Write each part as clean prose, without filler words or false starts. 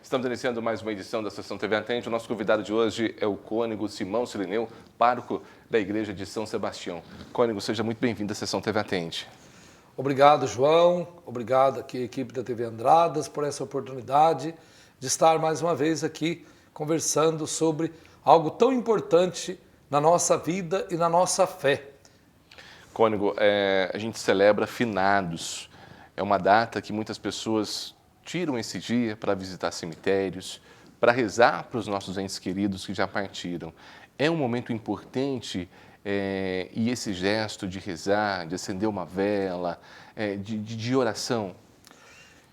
Estamos iniciando mais uma edição da Sessão TV Atende. O nosso convidado de hoje é o cônego Simão Sirineu, pároco da Igreja de São Sebastião. Cônego, seja muito bem-vindo à Sessão TV Atende. Obrigado, João. Obrigado aqui, equipe da TV Andradas, por essa oportunidade de estar mais uma vez aqui conversando sobre algo tão importante na nossa vida e na nossa fé. Cônego, a gente celebra finados. É uma data que muitas pessoas tiram esse dia para visitar cemitérios, para rezar para os nossos entes queridos que já partiram. É um momento importante e esse gesto de rezar, de acender uma vela, de oração?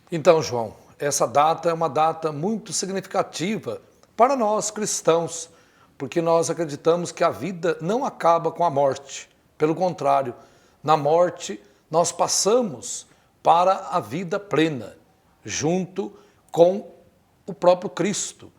Então, João, essa data é uma data muito significativa para nós cristãos, porque nós acreditamos que a vida não acaba com a morte. Pelo contrário, na morte nós passamos para a vida plena, junto com o próprio Cristo.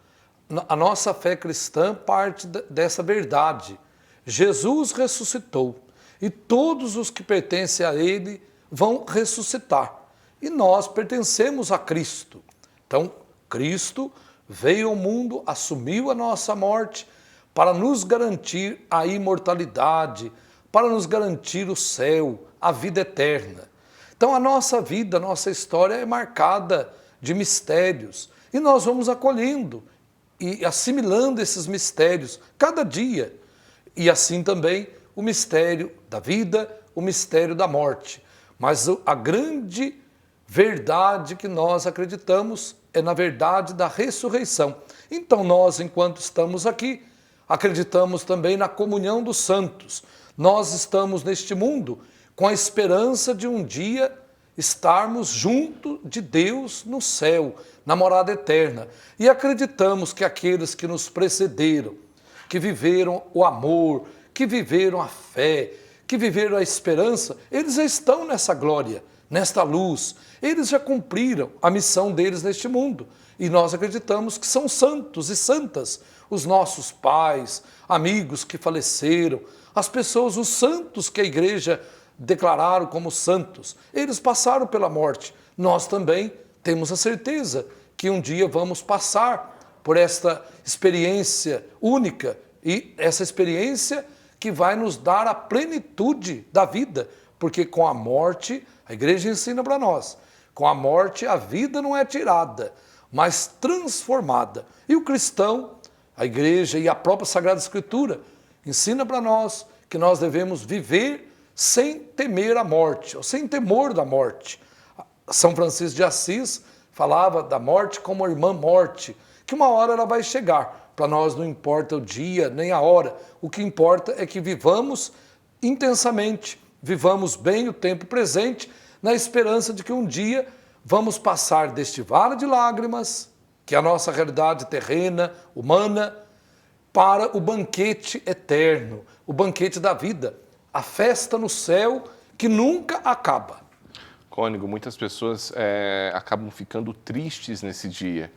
A nossa fé cristã parte dessa verdade. Jesus ressuscitou e todos os que pertencem a Ele vão ressuscitar. E nós pertencemos a Cristo. Então, Cristo veio ao mundo, assumiu a nossa morte para nos garantir a imortalidade, para nos garantir o céu, a vida eterna. Então a nossa vida, a nossa história é marcada de mistérios e nós vamos acolhendo e assimilando esses mistérios cada dia. E assim também o mistério da vida, o mistério da morte. Mas a grande verdade que nós acreditamos é na verdade da ressurreição. Então nós, enquanto estamos aqui, acreditamos também na comunhão dos santos. Nós estamos neste mundo com a esperança de um dia estarmos junto de Deus no céu, na morada eterna. E acreditamos que aqueles que nos precederam, que viveram o amor, que viveram a fé, que viveram a esperança, eles já estão nessa glória, nesta luz. Eles já cumpriram a missão deles neste mundo. E nós acreditamos que são santos e santas, os nossos pais, amigos que faleceram, as pessoas, os santos que a igreja declararam como santos, eles passaram pela morte. Nós também temos a certeza que um dia vamos passar por esta experiência única e essa experiência que vai nos dar a plenitude da vida, porque com a morte, a igreja ensina para nós, com a morte a vida não é tirada, mas transformada. E o cristão, a igreja e a própria Sagrada Escritura ensina para nós que nós devemos viver sem temer a morte, ou sem temor da morte. São Francisco de Assis falava da morte como irmã morte, que uma hora ela vai chegar. Para nós não importa o dia nem a hora, o que importa é que vivamos intensamente, vivamos bem o tempo presente, na esperança de que um dia vamos passar deste vale de lágrimas, que é a nossa realidade terrena, humana, para o banquete eterno, o banquete da vida, a festa no céu que nunca acaba. Cônego, muitas pessoas acabam ficando tristes nesse dia.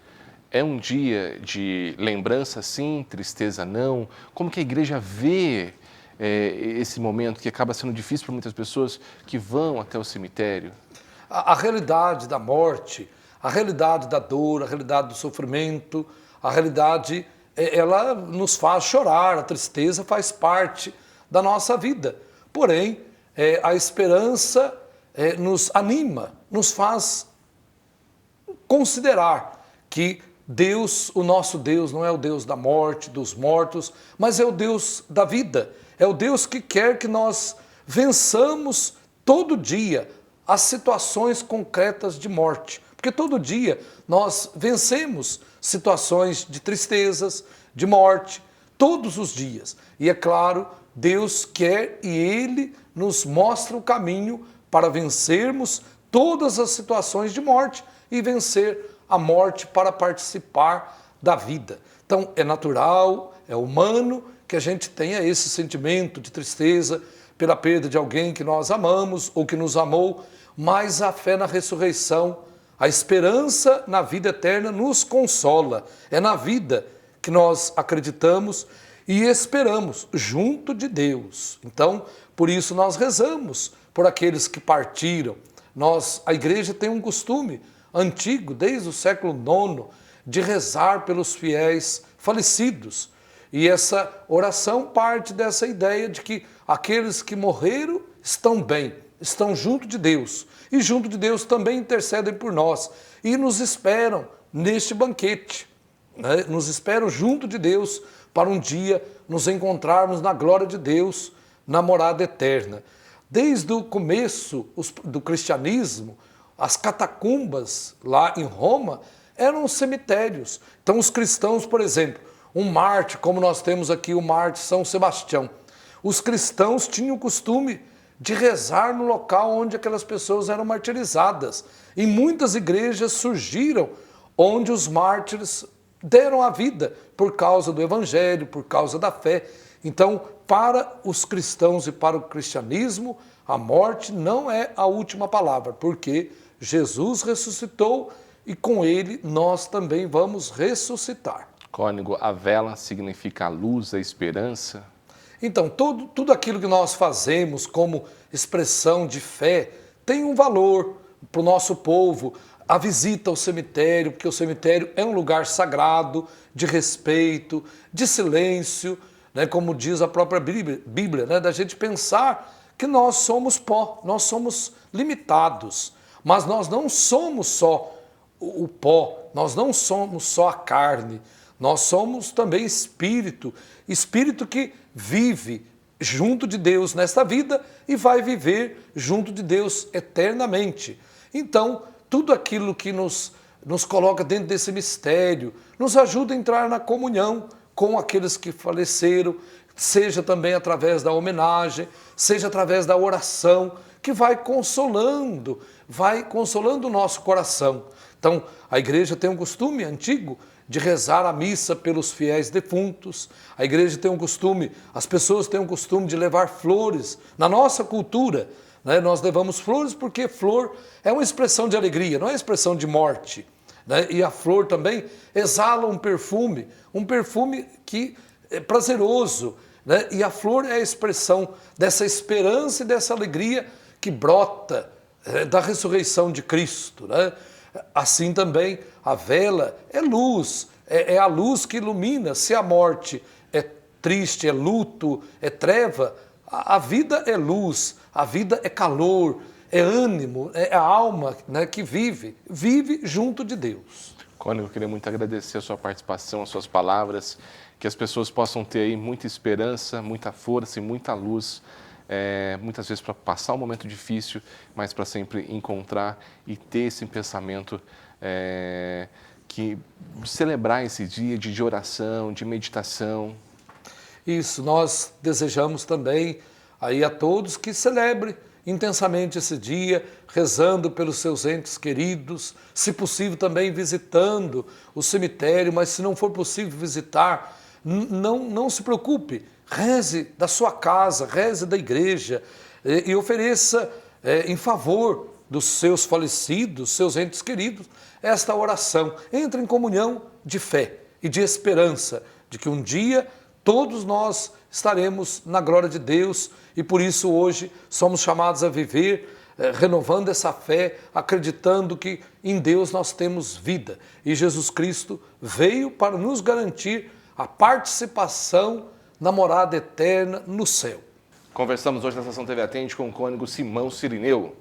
É um dia de lembrança sim, tristeza não? Como que a igreja vê esse momento que acaba sendo difícil para muitas pessoas que vão até o cemitério? A realidade da morte, a realidade da dor, a realidade do sofrimento, a realidade, ela nos faz chorar, a tristeza faz parte da nossa vida. Porém, a esperança nos anima, nos faz considerar que Deus, o nosso Deus, não é o Deus da morte, dos mortos, mas é o Deus da vida. É o Deus que quer que nós vençamos todo dia as situações concretas de morte. Porque todo dia nós vencemos situações de tristezas, de morte, todos os dias. E é claro, Deus quer e Ele nos mostra o caminho para vencermos todas as situações de morte e vencer a morte para participar da vida. Então é natural, é humano que a gente tenha esse sentimento de tristeza pela perda de alguém que nós amamos ou que nos amou, mas a fé na ressurreição, a esperança na vida eterna nos consola. É na vida que nós acreditamos e esperamos junto de Deus. Então, por isso nós rezamos por aqueles que partiram. A igreja tem um costume antigo, desde o século IX, de rezar pelos fiéis falecidos. E essa oração parte dessa ideia de que aqueles que morreram estão bem, estão junto de Deus. E junto de Deus também intercedem por nós. E nos esperam neste banquete, né? Nos esperam junto de Deus para um dia nos encontrarmos na glória de Deus, na morada eterna. Desde o começo do cristianismo, as catacumbas lá em Roma eram cemitérios. Então os cristãos, por exemplo, um mártir, como nós temos aqui o mártir São Sebastião, os cristãos tinham o costume de rezar no local onde aquelas pessoas eram martirizadas. E muitas igrejas surgiram onde os mártires deram a vida por causa do evangelho, por causa da fé. Então, para os cristãos e para o cristianismo, a morte não é a última palavra, porque Jesus ressuscitou e com ele nós também vamos ressuscitar. Cônego, a vela significa a luz, a esperança? Então, tudo aquilo que nós fazemos como expressão de fé tem um valor para o nosso povo. A visita ao cemitério, porque o cemitério é um lugar sagrado, de respeito, de silêncio, né, como diz a própria Bíblia, né, da gente pensar que nós somos pó, nós somos limitados, mas nós não somos só o pó, nós não somos só a carne, nós somos também espírito, espírito que vive junto de Deus nesta vida e vai viver junto de Deus eternamente. Então, tudo aquilo que nos coloca dentro desse mistério, nos ajuda a entrar na comunhão com aqueles que faleceram, seja também através da homenagem, seja através da oração, que vai consolando o nosso coração. Então, a igreja tem um costume antigo de rezar a missa pelos fiéis defuntos. A igreja tem um costume, as pessoas têm um costume de levar flores. Na nossa cultura, né, nós levamos flores porque flor é uma expressão de alegria, não é expressão de morte. Né? E a flor também exala um perfume que é prazeroso. Né? E a flor é a expressão dessa esperança e dessa alegria que brota da ressurreição de Cristo. Né? Assim também a vela é luz, é a luz que ilumina. Se a morte é triste, é luto, é treva, a vida é luz, a vida é calor, é ânimo, é a alma, né, que vive junto de Deus. Cônego, eu queria muito agradecer a sua participação, as suas palavras, que as pessoas possam ter aí muita esperança, muita força e muita luz, muitas vezes para passar um momento difícil, mas para sempre encontrar e ter esse pensamento que celebrar esse dia de oração, de meditação. Isso, nós desejamos também aí a todos que celebrem intensamente esse dia, rezando pelos seus entes queridos, se possível também visitando o cemitério, mas se não for possível visitar, não se preocupe, reze da sua casa, reze da igreja e ofereça em favor dos seus falecidos, seus entes queridos, esta oração. Entre em comunhão de fé e de esperança, de que um dia todos nós estaremos na glória de Deus e por isso hoje somos chamados a viver renovando essa fé, acreditando que em Deus nós temos vida. E Jesus Cristo veio para nos garantir a participação na morada eterna no céu. Conversamos hoje na Estação TV Atende com o cônego Simão Cirineu.